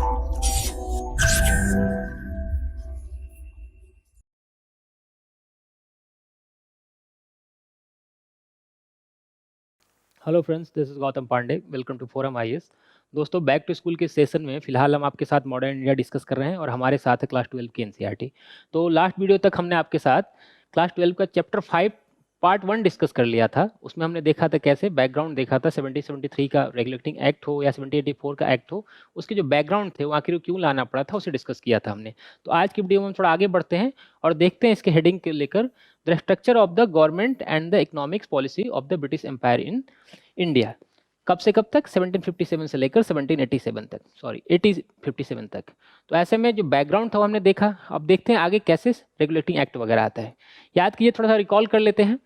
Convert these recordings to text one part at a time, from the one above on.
Hello friends, this is Gautam Pandey. Welcome to forum IAS. दोस्तों, back to school के session में फिलहाल हम आपके साथ मॉडर्न इंडिया डिस्कस कर रहे हैं और हमारे साथ है क्लास 12 की एनसीईआरटी। तो लास्ट वीडियो तक हमने आपके साथ क्लास 12 का चैप्टर 5 पार्ट 1 डिस्कस कर लिया था। उसमें हमने देखा था कैसे बैकग्राउंड देखा था 1773 का रेगुलेटिंग एक्ट हो या 1784 का एक्ट हो, उसके जो बैकग्राउंड थे वो आखिर क्यों लाना पड़ा था उसे डिस्कस किया था हमने। तो आज की वीडियो में हम थोड़ा आगे बढ़ते हैं और देखते हैं इसके हेडिंग के लेकर the structure of the government and the economics policy of the British empire in India. कब से कब तक? 1757 से लेकर 1787 तक, सॉरी 1857 तक। तो ऐसे में जो बैकग्राउंड था वो हमने देखा। अब देखते हैं आगे कैसे रेगुलेटिंग एक्ट वगैरह आता है। याद कीजिए, थोड़ा सा रिकॉल कर लेते हैं।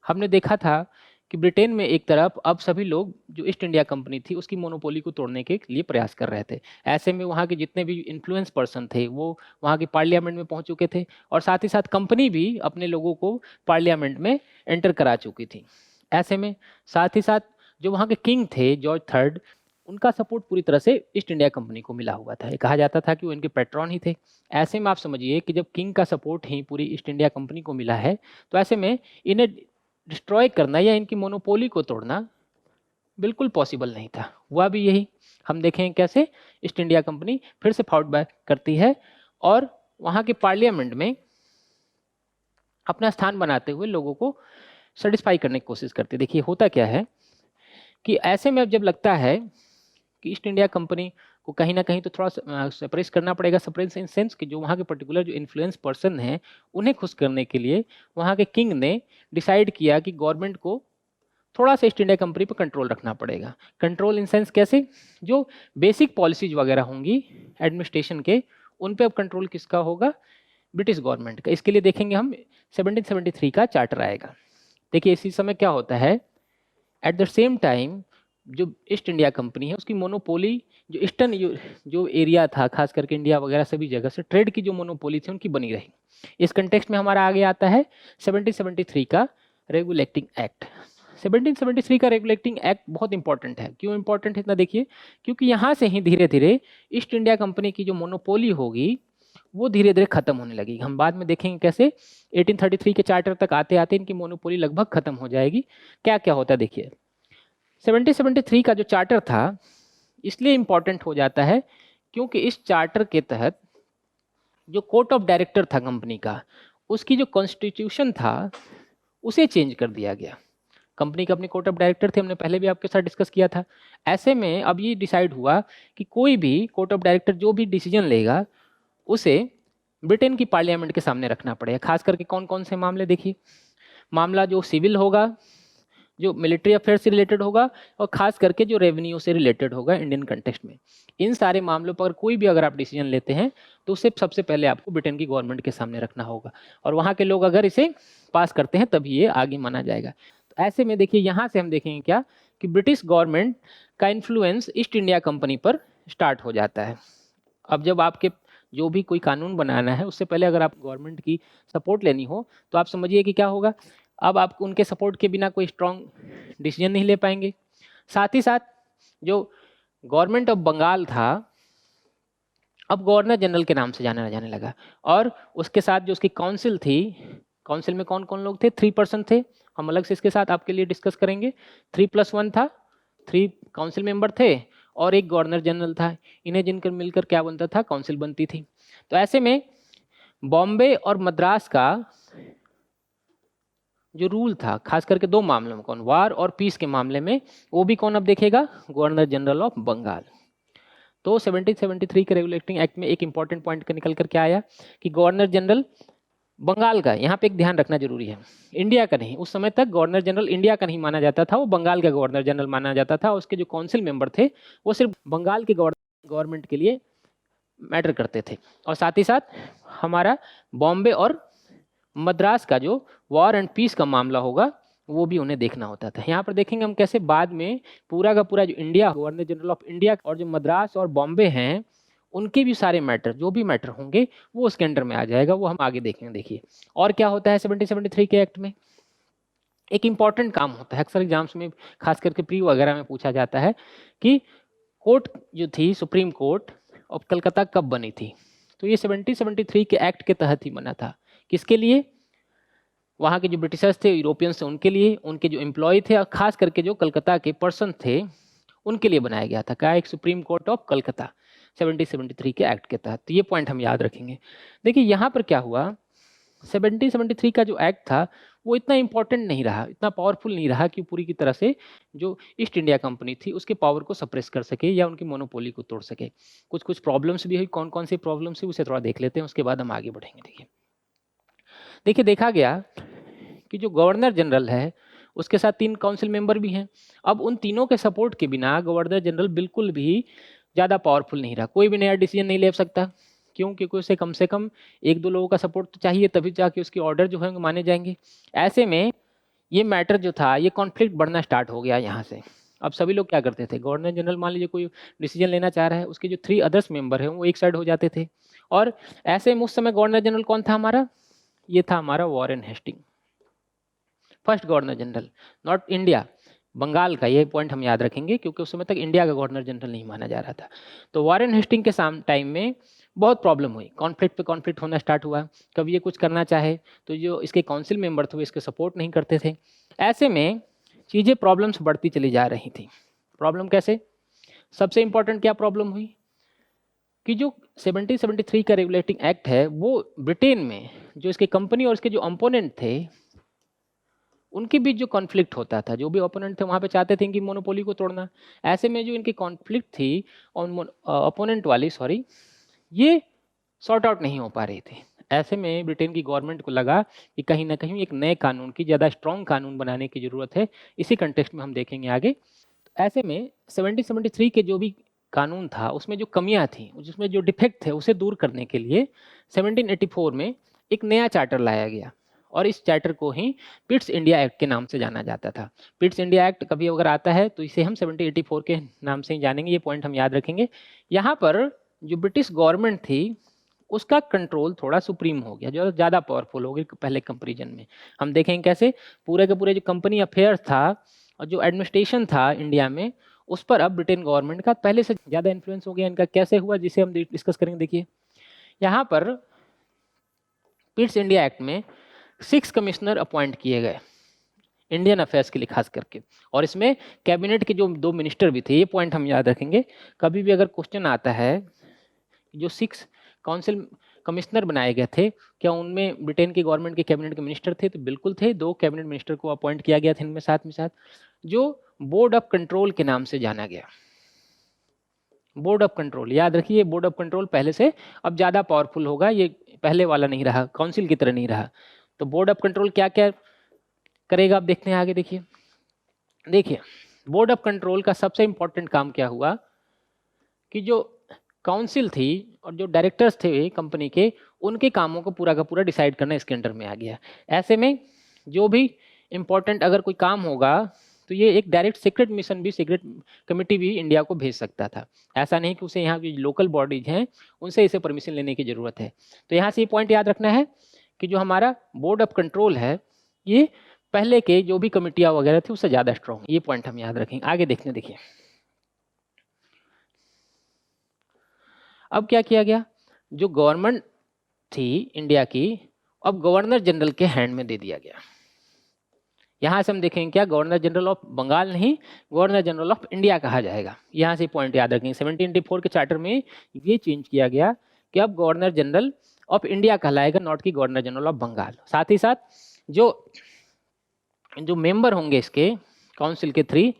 हमने देखा था कि ब्रिटेन में एक तरफ अब सभी लोग जो ईस्ट इंडिया कंपनी थी उसकी मोनोपोली को तोड़ने के लिए प्रयास कर रहे थे। ऐसे में वहाँ के जितने भी इन्फ्लुएंस पर्सन थे वो वहाँ के पार्लियामेंट में पहुँच चुके थे और साथ ही साथ कंपनी भी अपने लोगों को पार्लियामेंट में एंटर करा चुकी थी। ऐसे में साथ ही साथ जो वहाँ के किंग थे जॉर्ज थर्ड, उनका सपोर्ट पूरी तरह से ईस्ट इंडिया कंपनी को मिला हुआ था। ये कहा जाता था कि वो इनके पैट्रॉन ही थे। ऐसे में आप समझिए कि जब किंग का सपोर्ट ही पूरी ईस्ट इंडिया कंपनी को मिला है तो ऐसे में इन्हें डिस्ट्रॉय करना या इनकी मोनोपोली को तोड़ना बिल्कुल पॉसिबल नहीं था। हुआ भी यही। हम देखें कैसे ईस्ट इंडिया कंपनी फिर से फाउट बैक करती है और वहाँ के पार्लियामेंट में अपना स्थान बनाते हुए लोगों को सेटिस्फाई करने की कोशिश करती है। देखिए होता क्या है कि ऐसे में अब जब लगता है कि ईस्ट इंडिया कंपनी को कहीं ना कहीं तो थोड़ा सेपरेट करना पड़ेगा। सेपरेट इन सेंस कि जो वहाँ के पर्टिकुलर जो इन्फ्लुएंस पर्सन हैं उन्हें खुश करने के लिए वहाँ के किंग ने डिसाइड किया कि गवर्नमेंट को थोड़ा सा ईस्ट इंडिया कंपनी पर कंट्रोल रखना पड़ेगा। कंट्रोल इन सेंस कैसे? जो बेसिक पॉलिसीज वगैरह होंगी एडमिनिस्ट्रेशन के, उन पर अब कंट्रोल किसका होगा? ब्रिटिश गवर्नमेंट का। इसके लिए देखेंगे हम 1773 का चार्टर आएगा। देखिए इसी समय क्या होता है, एट द सेम टाइम जो ईस्ट इंडिया कंपनी है उसकी मोनोपोली जो ईस्टर्न जो एरिया था, खास करके इंडिया वगैरह सभी जगह से ट्रेड की जो मोनोपोली थी उनकी बनी रही। इस कंटेक्स्ट में हमारा आगे आता है 1773 का रेगुलेटिंग एक्ट। 1773 का रेगुलेटिंग एक्ट बहुत इंपॉर्टेंट है। क्यों इंपॉर्टेंट है इतना? देखिए क्योंकि यहाँ से ही धीरे धीरे ईस्ट इंडिया कंपनी की जो मोनोपोली होगी वो धीरे धीरे खत्म होने लगी। हम बाद में देखेंगे कैसे 1833 के चार्टर तक आते आते इनकी मोनोपोली लगभग खत्म हो जाएगी। क्या क्या होता है देखिए। 1773 का जो चार्टर था इसलिए इंपॉर्टेंट हो जाता है क्योंकि इस चार्टर के तहत जो कोर्ट ऑफ डायरेक्टर था कंपनी का, उसकी जो कॉन्स्टिट्यूशन था उसे चेंज कर दिया गया। कंपनी के अपने कोर्ट ऑफ डायरेक्टर थे, हमने पहले भी आपके साथ डिस्कस किया था। ऐसे में अब ये डिसाइड हुआ कि कोई भी कोर्ट ऑफ डायरेक्टर जो भी डिसीजन लेगा उसे ब्रिटेन की पार्लियामेंट के सामने रखना पड़ेगा। खास करके कौन कौन से मामले? देखिए, मामला जो सिविल होगा, जो मिलिट्री अफेयर से रिलेटेड होगा और खास करके जो रेवेन्यू से रिलेटेड होगा इंडियन कंटेक्स्ट में। इन सारे मामलों पर कोई भी अगर आप डिसीजन लेते हैं तो उसे सबसे पहले आपको ब्रिटेन की गवर्नमेंट के सामने रखना होगा और वहाँ के लोग अगर इसे पास करते हैं तभी ये आगे माना जाएगा। तो ऐसे में देखिए यहाँ से हम देखेंगे क्या कि ब्रिटिश गवर्नमेंट का इन्फ्लुएंस ईस्ट इंडिया कंपनी पर स्टार्ट हो जाता है। अब जब आपके जो भी कोई कानून बनाना है उससे पहले अगर आप गवर्नमेंट की सपोर्ट लेनी हो तो आप समझिए कि क्या होगा। अब आप उनके सपोर्ट के बिना कोई स्ट्रॉन्ग डिसीजन नहीं ले पाएंगे। साथ ही साथ जो गवर्नमेंट ऑफ बंगाल था अब गवर्नर जनरल के नाम से जाना जाने लगा और उसके साथ जो उसकी काउंसिल थी, काउंसिल में कौन कौन लोग थे? 3 पर्सन थे। हम अलग से इसके साथ आपके लिए डिस्कस करेंगे। 3+1 था, 3 काउंसिल मेंबर थे और एक गवर्नर जनरल था। इन्हें जिनकर मिलकर क्या बनता था? काउंसिल बनती थी। तो ऐसे में बॉम्बे और मद्रास का जो रूल था खास करके दो मामलों में, कौन? वार और पीस के मामले में, वो भी कौन अब देखेगा? Governor general of Bengal. तो 1773 के रेगुलेटिंग एक्ट में एक इंपॉर्टेंट पॉइंट का निकल कर क्या आया कि गवर्नर जनरल बंगाल का, यहाँ पे एक ध्यान रखना जरूरी है, इंडिया का नहीं। उस समय तक गवर्नर जनरल इंडिया का नहीं माना जाता था, वो बंगाल का गवर्नर जनरल माना जाता था। उसके जो काउंसिल मेंबर थे वो सिर्फ बंगाल के गवर्नमेंट के लिए मैटर करते थे और साथ ही साथ हमारा बॉम्बे और मद्रास का जो वॉर एंड पीस का मामला होगा वो भी उन्हें देखना होता था। यहाँ पर देखेंगे हम कैसे बाद में पूरा का पूरा जो India, governor general of India और जो मद्रास और बॉम्बे हैं उनके भी सारे मैटर, जो भी मैटर होंगे वो उसके अंडर में आ जाएगा। वो हम आगे देखेंगे। देखिए और क्या होता है 1773 के एक्ट में, एक इंपॉर्टेंट काम होता है, अक्सर एग्जाम्स में खास करके प्री वगैरह में पूछा जाता है कि कोर्ट जो थी सुप्रीम कोर्ट ऑफ कलकत्ता कब बनी थी? तो ये 1773 के एक्ट के तहत ही बना था। किसके लिए? वहाँ के जो ब्रिटिशर्स थे, यूरोपियंस थे, उनके लिए, उनके जो एम्प्लॉय थे और खास करके जो कलकत्ता के पर्सन थे उनके लिए बनाया गया था। क्या? एक सुप्रीम कोर्ट ऑफ कलकत्ता 1773 के एक्ट के तहत। तो ये पॉइंट हम याद रखेंगे। देखिए यहाँ पर क्या हुआ, 1773 का जो एक्ट था वो इतना इंपॉर्टेंट नहीं रहा, इतना पावरफुल नहीं रहा कि पूरी की तरह से जो ईस्ट इंडिया कंपनी थी उसके पावर को सप्रेस कर सके या उनकी मोनोपोली को तोड़ सके। कुछ कुछ प्रॉब्लम्स भी हुई। कौन कौन सी प्रॉब्लम्स हुई उसे थोड़ा देख लेते हैं, उसके बाद हम आगे बढ़ेंगे। देखिए देखा गया कि जो गवर्नर जनरल है उसके साथ 3 काउंसिल मेंबर भी हैं। अब उन तीनों के सपोर्ट के बिना गवर्नर जनरल बिल्कुल भी ज़्यादा पावरफुल नहीं रहा, कोई भी नया डिसीजन नहीं ले सकता। क्यों? क्योंकि उसे कम से कम 1-2 लोगों का सपोर्ट तो चाहिए, तभी जाके उसके ऑर्डर जो है माने जाएंगे। ऐसे में ये मैटर जो था, ये कॉन्फ्लिक्ट बढ़ना स्टार्ट हो गया यहाँ से। अब सभी लोग क्या करते थे, गवर्नर जनरल मान लीजिए कोई डिसीजन लेना चाह रहा है, उसके जो 3 अदर्स मेंबर हैं वो एक साइड हो जाते थे। और ऐसे में उस समय गवर्नर जनरल कौन था हमारा? ये था हमारा Warren Hasting, first governor general, not India, Bengal का। ये पॉइंट हम याद रखेंगे क्योंकि उस समय तक इंडिया का गवर्नर जनरल नहीं माना जा रहा था। तो वॉरेन हेस्टिंग के टाइम में बहुत प्रॉब्लम हुई, कॉन्फ्लिक्ट पे कॉन्फ्लिक्ट होना स्टार्ट हुआ। कभी ये कुछ करना चाहे तो जो इसके काउंसिल मेंबर थे वो इसके सपोर्ट नहीं करते थे। ऐसे में चीज़ें प्रॉब्लम्स बढ़ती चली जा रही थी। प्रॉब्लम कैसे? सबसे इंपॉर्टेंट क्या प्रॉब्लम हुई कि जो 1773 का रेगुलेटिंग एक्ट है वो ब्रिटेन में जो इसके कंपनी और इसके जो अपोनेंट थे उनके बीच जो कॉन्फ्लिक्ट होता था, जो भी ओपोनेंट थे वहाँ पे चाहते थे इनकी मोनोपोली को तोड़ना। ऐसे में जो इनकी कॉन्फ्लिक्ट थी ओपोनेंट वाली, सॉरी, ये सॉर्ट आउट नहीं हो पा रही थी। ऐसे में ब्रिटेन की गवर्नमेंट को लगा कि कहीं ना कहीं एक नए कानून की, ज़्यादा स्ट्रॉन्ग कानून बनाने की ज़रूरत है। इसी कंटेक्स्ट में हम देखेंगे आगे। ऐसे में 1773 के जो भी कानून था उसमें जो कमियां थी, जिसमें जो डिफेक्ट थे उसे दूर करने के लिए 1784 में एक नया चार्टर लाया गया और इस चार्टर को ही पिट्स इंडिया एक्ट के नाम से जाना जाता था। पिट्स इंडिया एक्ट कभी अगर आता है तो इसे हम 1784 के नाम से ही जानेंगे। ये पॉइंट हम याद रखेंगे। यहाँ पर जो ब्रिटिश गवर्नमेंट थी उसका कंट्रोल थोड़ा सुप्रीम हो गया, जो ज़्यादा पावरफुल हो गई पहले कंपेरिजन में। हम देखेंगे कैसे पूरे के पूरे जो कंपनी अफेयर्स था और जो एडमिनिस्ट्रेशन था इंडिया में उस पर अब ब्रिटेन गवर्नमेंट का पहले से ज़्यादा इन्फ्लुएंस हो गया। इनका कैसे हुआ जिसे हम डिस्कस करेंगे। देखिए यहाँ पर पिट्स इंडिया एक्ट में 6 कमिश्नर अपॉइंट किए गए इंडियन अफेयर्स के लिए खास करके, और इसमें कैबिनेट के जो 2 मिनिस्टर भी थे। ये पॉइंट हम याद रखेंगे। कभी भी अगर क्वेश्चन आता है जो 6 काउंसिल कमिश्नर बनाए गए थे, क्या उनमें ब्रिटेन की गवर्नमेंट के कैबिनेट के मिनिस्टर थे? तो बिल्कुल थे। 2 कैबिनेट मिनिस्टर को अपॉइंट किया गया था इनमें साथ में साथ, जो बोर्ड ऑफ कंट्रोल के नाम से जाना गया। बोर्ड ऑफ कंट्रोल याद रखिए, बोर्ड ऑफ कंट्रोल पहले से अब ज़्यादा पावरफुल होगा, ये पहले वाला नहीं रहा, काउंसिल की तरह नहीं रहा। तो बोर्ड ऑफ कंट्रोल क्या क्या करेगा आप देखते हैं आगे। देखिए बोर्ड ऑफ कंट्रोल का सबसे इंपॉर्टेंट काम क्या हुआ कि जो काउंसिल थी और जो डायरेक्टर्स थे कंपनी के, उनके कामों को पूरा का पूरा डिसाइड करना इसके अंडर में आ गया। ऐसे में जो भी इम्पोर्टेंट अगर कोई काम होगा तो ये एक डायरेक्ट सीक्रेट मिशन भी, सीक्रेट कमेटी भी इंडिया को भेज सकता था। ऐसा नहीं कि उसे यहाँ की लोकल बॉडीज हैं उनसे इसे परमिशन लेने की ज़रूरत है। तो यहाँ से ये पॉइंट याद रखना है कि जो हमारा बोर्ड ऑफ कंट्रोल है ये पहले के जो भी कमेटियाँ वगैरह थी उससे ज़्यादा स्ट्रॉन्ग। ये पॉइंट हम याद रखेंगे। आगे देखिए अब क्या किया गया, जो गवर्नमेंट थी इंडिया की अब गवर्नर जनरल के हैंड में दे दिया गया। यहाँ से हम देखेंगे क्या, गवर्नर जनरल ऑफ बंगाल नहीं, गवर्नर जनरल ऑफ इंडिया कहा जाएगा। यहाँ से पॉइंट याद रखेंगे। 1784 के चार्टर में ये चेंज किया गया कि अब गवर्नर जनरल ऑफ इंडिया कहलाएगा, नॉट की गवर्नर जनरल ऑफ बंगाल। साथ ही साथ जो मेंबर होंगे इसके काउंसिल के 3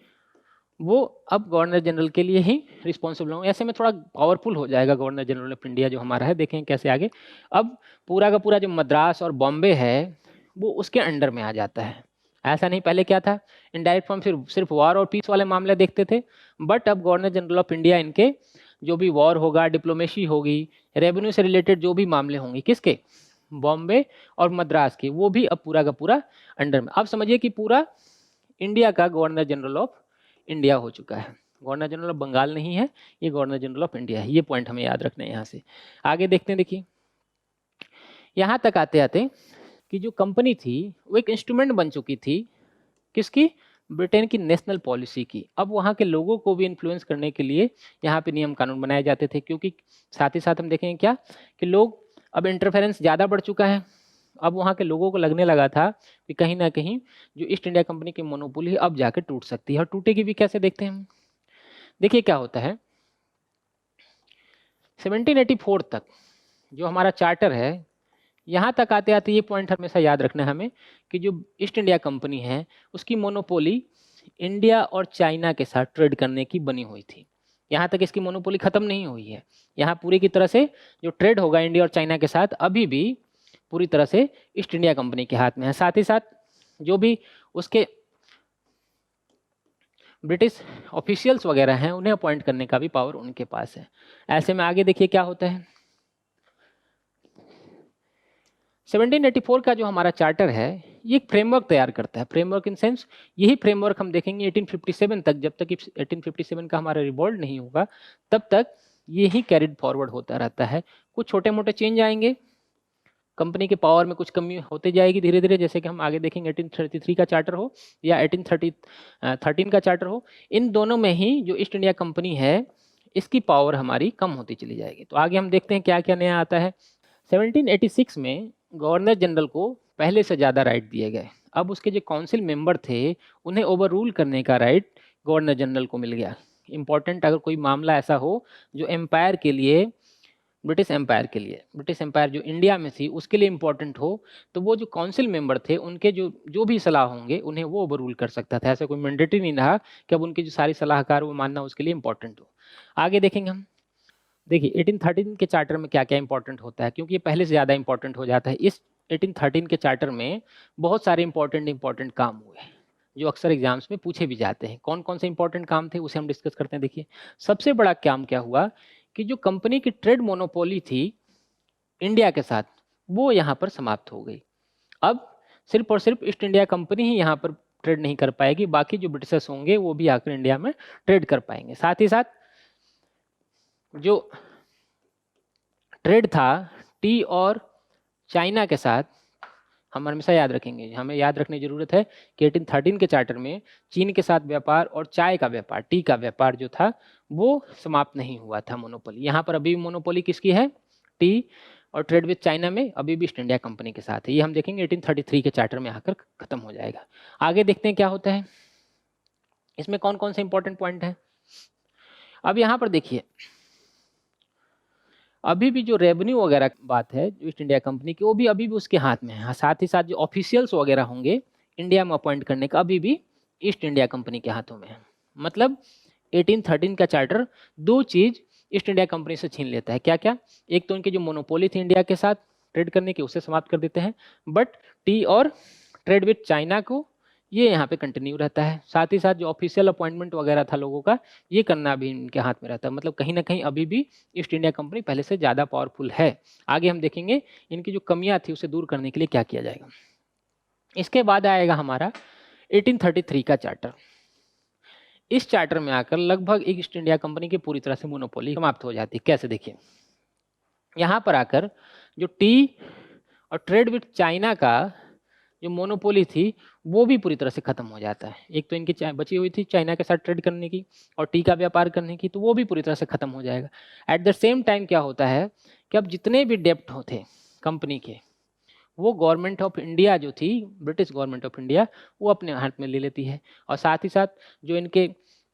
वो अब गवर्नर जनरल के लिए ही रिस्पॉन्सिबल होंगे। ऐसे में थोड़ा पावरफुल हो जाएगा गवर्नर जनरल ऑफ इंडिया जो हमारा है। देखें कैसे आगे। अब पूरा का पूरा जो मद्रास और बॉम्बे है वो उसके अंडर में आ जाता है। ऐसा नहीं, पहले क्या था, इनडायरेक्ट फॉर्म सिर्फ वॉर और पीस वाले मामले देखते थे, बट अब गवर्नर जनरल ऑफ इंडिया इनके जो भी वॉर होगा, डिप्लोमेसी होगी, रेवेन्यू से रिलेटेड जो भी मामले होंगे किसके, बॉम्बे और मद्रास के, वो भी अब पूरा का पूरा अंडर में। अब समझिए कि पूरा इंडिया का गवर्नर जनरल ऑफ इंडिया हो चुका है। गवर्नर जनरल ऑफ बंगाल नहीं है, ये गवर्नर जनरल ऑफ इंडिया है। ये पॉइंट हमें याद रखना है। यहाँ से आगे देखते हैं। देखिए यहाँ तक आते आते कि जो कंपनी थी वो एक इंस्ट्रूमेंट बन चुकी थी किसकी, ब्रिटेन की नेशनल पॉलिसी की। अब वहाँ के लोगों को भी इन्फ्लुएंस करने के लिए यहाँ पे नियम कानून बनाए जाते थे, क्योंकि साथ ही साथ हम देखेंगे क्या कि लोग अब इंटरफेरेंस ज़्यादा बढ़ चुका है। अब वहाँ के लोगों को लगने लगा था कि कहीं ना कहीं जो ईस्ट इंडिया कंपनी की मोनोपोली अब जाकर टूट सकती है, और टूटेगी भी कैसे देखते हैं हम। देखिए क्या होता है, 1784 तक जो हमारा चार्टर है, यहाँ तक आते आते ये पॉइंट हमेशा याद रखना है हमें कि जो ईस्ट इंडिया कंपनी है उसकी मोनोपोली इंडिया और चाइना के साथ ट्रेड करने की बनी हुई थी। यहाँ तक इसकी मोनोपोली खत्म नहीं हुई है। यहाँ पूरी की तरह से जो ट्रेड होगा इंडिया और चाइना के साथ अभी भी पूरी तरह से ईस्ट इंडिया कंपनी के हाथ में है। साथ ही साथ जो भी उसके ब्रिटिश ऑफिशियल्स वगैरह हैं उन्हें अपॉइंट करने का भी पावर उनके पास है। ऐसे में आगे देखिए क्या होता है, 1784 का जो हमारा चार्टर है ये एक फ्रेमवर्क तैयार करता है। फ्रेमवर्क इन सेंस यही फ्रेमवर्क हम देखेंगे 1857 तक, जब तक 1857 का हमारा रिवॉल्ट नहीं होगा तब तक यही कैरिड फॉरवर्ड होता रहता है। कुछ छोटे मोटे चेंज आएंगे, कंपनी के पावर में कुछ कमी होती जाएगी धीरे धीरे, जैसे कि हम आगे देखेंगे 1833 का चार्टर हो या 1813 का चार्टर हो, इन दोनों में ही जो ईस्ट इंडिया कंपनी है इसकी पावर हमारी कम होती चली जाएगी। तो आगे हम देखते हैं क्या क्या नया आता है। 1786 में गवर्नर जनरल को पहले से ज़्यादा राइट दिए गए। अब उसके जो काउंसिल मेंबर थे उन्हें ओवर रूल करने का राइट गवर्नर जनरल को मिल गया। इंपॉर्टेंट अगर कोई मामला ऐसा हो जो एम्पायर के लिए, ब्रिटिश एम्पायर के लिए, ब्रिटिश एम्पायर जो इंडिया में थी उसके लिए इंपॉर्टेंट हो, तो वो जो काउंसिल मेंबर थे उनके जो जो भी सलाह होंगे उन्हें वो ओवर रूल कर सकता था। ऐसा कोई मैंडेटरी नहीं रहा कि अब उनकी जो सारी सलाहकार वो मानना उसके लिए इंपॉर्टेंट हो। आगे देखेंगे हम। देखिए 1813 के चार्टर में क्या क्या इंपॉर्टेंट होता है, क्योंकि ये पहले से ज़्यादा इंपॉर्टेंट हो जाता है। इस 1813 के चार्टर में बहुत सारे इंपॉर्टेंट काम हुए जो अक्सर एग्जाम्स में पूछे भी जाते हैं। कौन कौन से इंपॉर्टेंट काम थे उसे हम डिस्कस करते हैं। देखिए सबसे बड़ा काम क्या हुआ कि जो कंपनी की ट्रेड मोनोपोली थी इंडिया के साथ वो यहाँ पर समाप्त हो गई। अब सिर्फ और सिर्फ ईस्ट इंडिया कंपनी ही यहाँ पर ट्रेड नहीं कर पाएगी, बाकी जो ब्रिटिशर्स होंगे वो भी आकर इंडिया में ट्रेड कर पाएंगे। साथ ही साथ जो ट्रेड था टी और चाइना के साथ, हम हमेशा याद रखेंगे, हमें याद रखने की जरूरत है कि 1813 के चार्टर में चीन के साथ व्यापार और चाय का व्यापार, टी का व्यापार जो था वो समाप्त नहीं हुआ था मोनोपोली। यहाँ पर अभी मोनोपोली किसकी है, टी और ट्रेड विद चाइना में अभी भी ईस्ट इंडिया कंपनी के साथ है। ये हम देखेंगे 1833 के चार्टर में आकर खत्म हो जाएगा। आगे देखते हैं क्या होता है, इसमें कौन कौन से इंपॉर्टेंट पॉइंट है। अब यहाँ पर देखिए अभी भी जो रेवेन्यू वगैरह की बात है जो ईस्ट इंडिया कंपनी की वो भी अभी भी उसके हाथ में है। साथ ही साथ जो ऑफिशियल्स वगैरह होंगे इंडिया में अपॉइंट करने का अभी भी ईस्ट इंडिया कंपनी के हाथों में है। मतलब 1813 का चार्टर दो चीज़ ईस्ट इंडिया कंपनी से छीन लेता है। क्या क्या, एक तो उनकी जो मोनोपोली थी इंडिया के साथ ट्रेड करने की उसे समाप्त कर देते हैं, बट टी और ट्रेड विथ चाइना को ये यहाँ पे कंटिन्यू रहता है। साथ ही साथ जो ऑफिशियल अपॉइंटमेंट वगैरह था लोगों का ये करना भी इनके हाथ में रहता है। मतलब कहीं ना कहीं अभी भी ईस्ट इंडिया कंपनी पहले से ज़्यादा पावरफुल है। आगे हम देखेंगे इनकी जो कमियां थी उसे दूर करने के लिए क्या किया जाएगा। इसके बाद आएगा हमारा 1833 का चार्टर। इस चार्टर में आकर लगभग ईस्ट इंडिया कंपनी की पूरी तरह से मोनोपोली समाप्त हो जाती है। कैसे, देखिए यहाँ पर आकर जो टी और ट्रेड विथ चाइना का जो मोनोपोली थी वो भी पूरी तरह से खत्म हो जाता है। एक तो इनकी बची हुई थी चाइना के साथ ट्रेड करने की और टी का व्यापार करने की, तो वो भी पूरी तरह से खत्म हो जाएगा। एट द सेम टाइम क्या होता है कि अब जितने भी डेप्ट होते कंपनी के वो गवर्नमेंट ऑफ इंडिया जो थी, ब्रिटिश गवर्नमेंट ऑफ इंडिया, वो अपने हाथ में ले लेती है। और साथ ही साथ जो इनके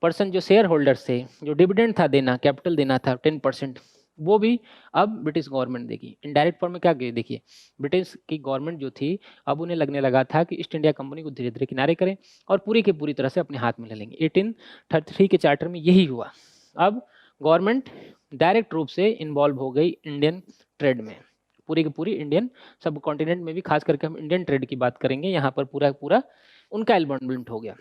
पर्सन जो शेयर होल्डर्स थे, जो डिविडेंड था देना, कैपिटल देना था 10%, वो भी अब ब्रिटिश गवर्नमेंट देगी। इनडायरेक्ट फॉर्म में क्या देखिए ब्रिटिश की गवर्नमेंट जो थी अब उन्हें लगने लगा था कि ईस्ट इंडिया कंपनी को धीरे धीरे किनारे करें और पूरी की पूरी तरह से अपने हाथ में ले लेंगे। 1833 के चार्टर में यही हुआ। अब गवर्नमेंट डायरेक्ट रूप से इन्वॉल्व हो गई इंडियन ट्रेड में, पूरी की पूरी इंडियन सब कॉन्टिनेंट में भी, खास करके हम इंडियन ट्रेड की बात करेंगे, यहाँ पर पूरा पूरा उनका इन्वॉल्वमेंट हो गया।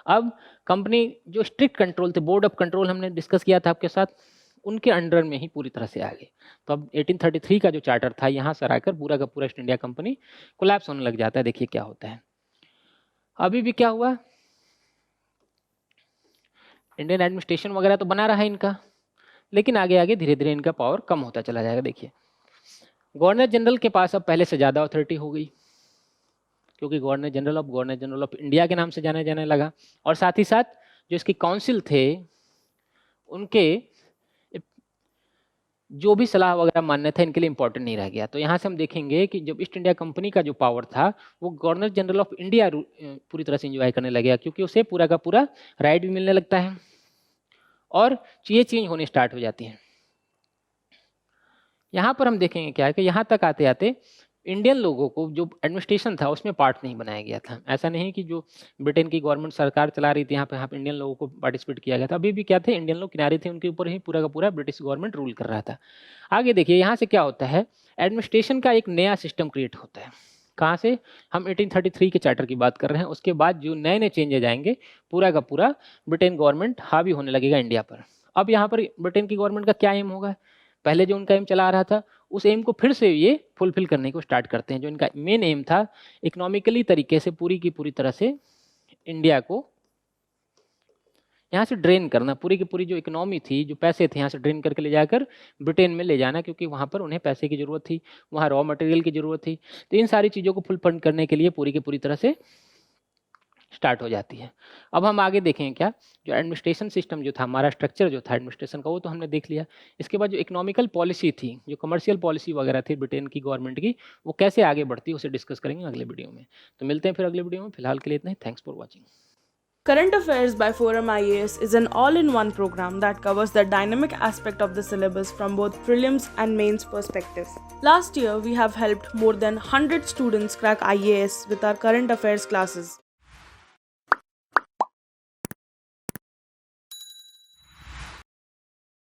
अब कंपनी जो स्ट्रिक्ट कंट्रोल थे, बोर्ड ऑफ कंट्रोल हमने डिस्कस किया था आपके साथ, उनके अंडर में ही पूरी तरह से आ गए। तो अब 1833 का जो चार्टर था यहाँ से आकर पूरा का पूरा ईस्ट इंडिया कंपनी कोलैप्स होने लग जाता है। देखिए क्या होता है। अभी भी क्या हुआ, इंडियन एडमिनिस्ट्रेशन वगैरह तो बना रहा है इनका, लेकिन आगे आगे धीरे धीरे इनका पावर कम होता चला जाएगा। देखिए गवर्नर जनरल के पास अब पहले से ज़्यादा अथॉरिटी हो गई। क्योंकि गवर्नर जनरल ऑफ इंडिया के नाम से जाना जाने लगा। और साथ ही साथ जो इसके काउंसिल थे उनके जो भी सलाह वगैरह मान्य था इनके लिए इंपॉर्टेंट नहीं रह गया। तो यहाँ से हम देखेंगे कि जब ईस्ट इंडिया कंपनी का जो पावर था वो गवर्नर जनरल ऑफ इंडिया पूरी तरह से इंजॉय करने लग गया, क्योंकि उसे पूरा का पूरा राइट भी मिलने लगता है और चीज़ें चेंज होने स्टार्ट हो जाती हैं। यहाँ पर हम देखेंगे क्या है कि यहाँ तक आते आते इंडियन लोगों को जो एडमिनिस्ट्रेशन था उसमें पार्ट नहीं बनाया गया था। ऐसा नहीं कि जो ब्रिटेन की गवर्नमेंट सरकार चला रही थी यहाँ पे इंडियन लोगों को पार्टिसिपेट किया गया था। अभी भी क्या थे, इंडियन लोग किनारे थे, उनके ऊपर ही पूरा का पूरा ब्रिटिश गवर्नमेंट रूल कर रहा था। आगे देखिए यहाँ से क्या होता है, एडमिनिस्ट्रेशन का एक नया सिस्टम क्रिएट होता है। कहाँ से, हम 1833 के चार्टर की बात कर रहे हैं। उसके बाद जो नए नए चेंजेज आएंगे पूरा का पूरा ब्रिटेन गवर्नमेंट हावी होने लगेगा इंडिया पर। अब यहाँ पर ब्रिटेन की गवर्नमेंट का क्या एम होगा, पहले जो उनका एम चला आ रहा था उस एम को फिर से ये फुलफिल करने को स्टार्ट करते हैं। जो इनका मेन एम था इकोनॉमिकली तरीके से पूरी की पूरी तरह से इंडिया को यहाँ से ड्रेन करना, पूरी की पूरी जो इकोनॉमी थी, जो पैसे थे, यहाँ से ड्रेन करके ले जाकर ब्रिटेन में ले जाना, क्योंकि वहाँ पर उन्हें पैसे की ज़रूरत थी, वहाँ रॉ मटेरियल की ज़रूरत थी। तो इन सारी चीज़ों को फुल फंड करने के लिए पूरी की पूरी तरह से स्टार्ट हो जाती है। अब हम आगे देखें क्या, जो एडमिनिस्ट्रेशन सिस्टम जो था, हमारा स्ट्रक्चर जो था एडमिनिस्ट्रेशन का, वो तो हमने देख लिया। इसके बाद जो इकोनॉमिकल पॉलिसी थी, जो कमर्शियल पॉलिसी वगैरह थी ब्रिटेन की गवर्नमेंट की, वो कैसे आगे बढ़ती है उसे डिस्कस करेंगे अगले वीडियो में। तो मिलते हैं फिर अगले वीडियो में, फिलहाल के लिए इतना ही। Thanks for watching. Current Affairs by ForumIAS is an all-in-one program that covers the dynamic aspect of the syllabus from both prelims and mains perspective. Last year, we have helped more than 100 students crack IAS with our current affairs classes.